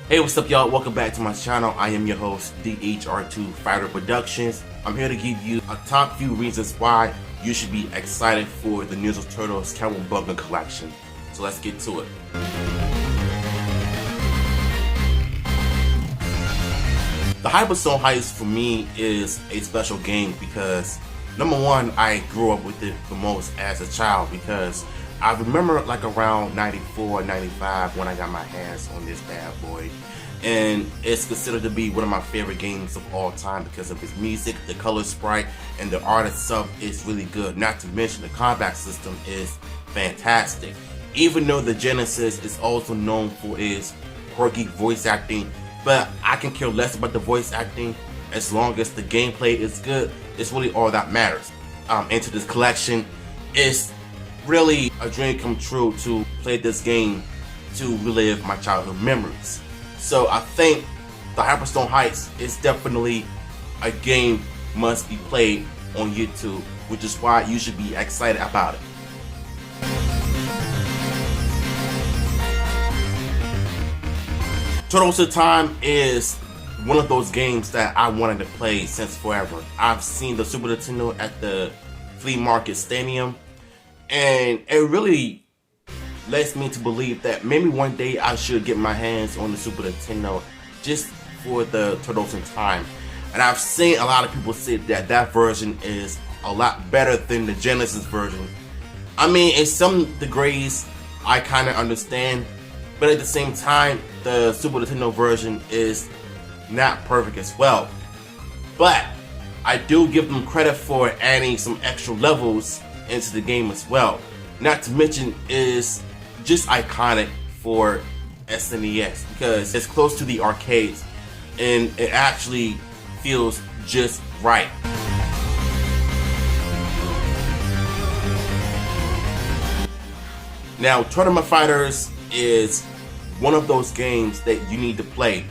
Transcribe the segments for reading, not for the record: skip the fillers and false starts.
Hey, what's up, y'all? Welcome back to my channel. I am your host, DHR2 Fighter Productions. I'm here to give you a top few reasons why you should be excited for the Ninja Turtles Cowabunga collection. So let's get to it. The Hyperion Heights for me is a special game because, number one, I grew up with it the most as a child because I remember like around 94, 95 when I got my hands on this bad boy. And it's considered to be one of my favorite games of all time because of its music, the color sprite, and the art itself is really good. Not to mention the combat system is fantastic. Even though the Genesis is also known for its quirky voice acting, but I can care less about the voice acting as long as the gameplay is good. It's really all that matters. Into this collection, it's really a dream come true to play this game to relive my childhood memories. So I think the Hyperion Heights is definitely a game must be played on YouTube, which is why you should be excited about it. Turtles in Time is one of those games that I wanted to play since forever. I've seen the Super Nintendo at the Flea Market Stadium, and it really lets me to believe that maybe one day I should get my hands on the Super Nintendo just for the Turtles in Time. And I've seen a lot of people say that that version is a lot better than the Genesis version. I mean, in some degrees, I kind of understand, but at the same time, the Super Nintendo version is not perfect as well. But I do give them credit for adding some extra levels into the game as well. Not to mention is just iconic for SNES because it's close to the arcades and it actually feels just right. Now, Tournament Fighters is one of those games that you need to play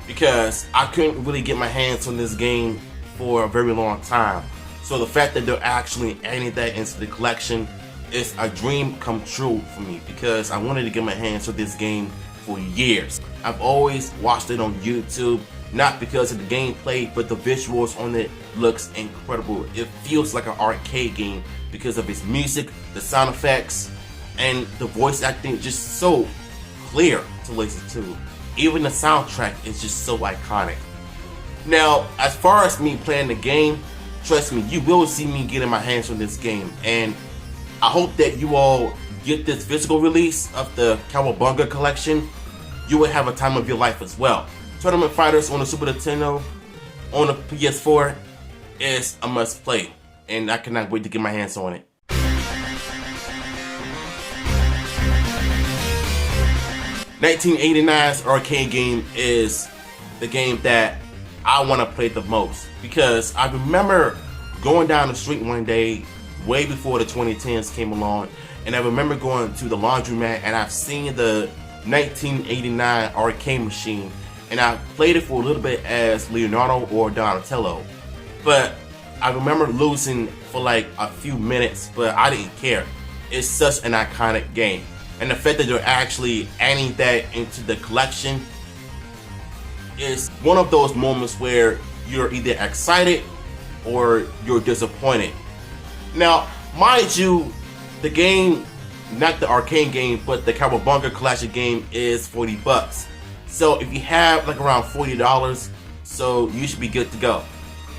because I couldn't really get my hands on this game for a very long time. So the fact that they're actually adding that into the collection is a dream come true for me because I wanted to get my hands on this game for years. I've always watched it on YouTube, not because of the gameplay, but the visuals on it looks incredible. It feels like an arcade game because of its music, the sound effects, and the voice acting just so clear to listen to. Even the soundtrack is just so iconic. Now, as far as me playing the game, trust me, you will see me getting my hands on this game, and I hope that you all get this physical release of the Cowabunga collection. You will have a time of your life as well. Tournament Fighters on the Super Nintendo, on the PS4 is a must play, and I cannot wait to get my hands on it. (1989's Arcane Game is the game that I want to play the most because I remember going down the street one day way before the 2010s came along, and I remember going to the laundromat and I've seen the 1989 arcade machine and I played it for a little bit as Leonardo or Donatello, but I remember losing for like a few minutes, but I didn't care. It's such an iconic game, and the fact that they're actually adding that into the collection is one of those moments where you're either excited or you're disappointed. Now, mind you, the game, not the Arcane Game, but the Cowabunga Collection game is $40. So if you have like around $40, so you should be good to go.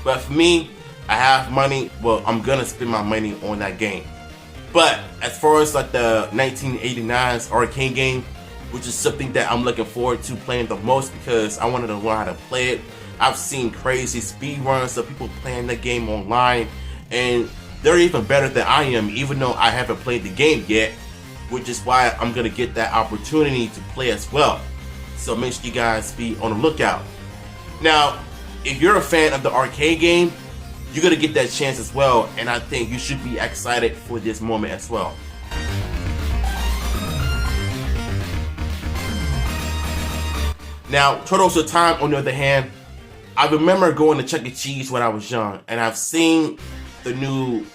But for me, I have money, well, I'm gonna spend my money on that game. But as far as like the 1989's Arcane Game, which is something that I'm looking forward to playing the most because I wanted to learn how to play it. I've seen crazy speed runs of people playing the game online, and they're even better than I am, even though I haven't played the game yet, which is why I'm gonna get that opportunity to play as well. So make sure you guys be on the lookout. Now, if you're a fan of the Arcade Game, you're gonna get that chance as well, and I think you should be excited for this moment as well. Now, Turtles in Time, on the other hand, I remember going to Chuck E. Cheese when I was young, and I've seen the new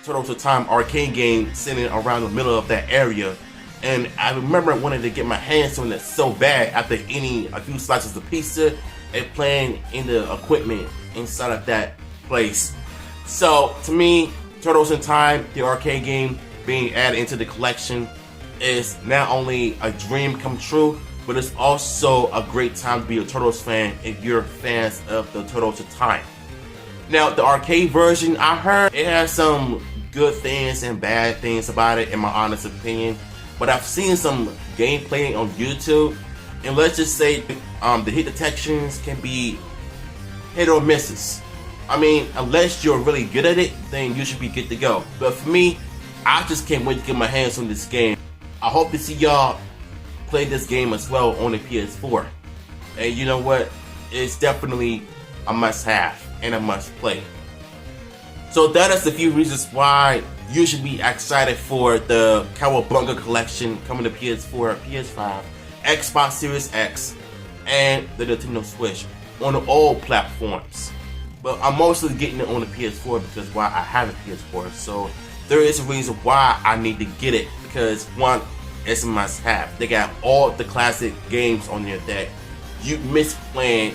Turtles in Time Arcade Game sitting around the middle of that area, And I remember wanting to get my hands on it so bad after eating a few slices of pizza and playing in the equipment inside of that place. So to me, Turtles in Time, the arcade game being added into the collection, is not only a dream come true, but it's also a great time to be a Turtles fan if you're fans of the Turtles in Time. Now, the arcade version, I heard it has some good things and bad things about it, in my honest opinion. But I've seen some gameplay on YouTube, and let's just say the hit detections can be hit or misses. I mean, unless you're really good at it, then you should be good to go. But for me, I just can't wait to get my hands on this game. I hope to see y'all play this game as well on the PS4. And you know what? It's definitely a must-have and a must-play. So that is a few reasons why you should be excited for the Cowabunga collection coming to PS4, PS5, Xbox Series X, and the Nintendo Switch on all platforms. But I'm mostly getting it on the PS4 because I have a PS4. So there is a reason why I need to get it, because one, it's a must-have. They got all the classic games on there that you missed playing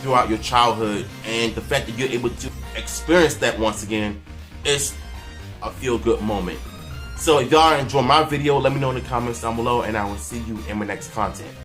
throughout your childhood, and the fact that you're able to experience that once again is a feel-good moment. So if y'all enjoy my video, let me know in the comments down below, and I will see you in my next content.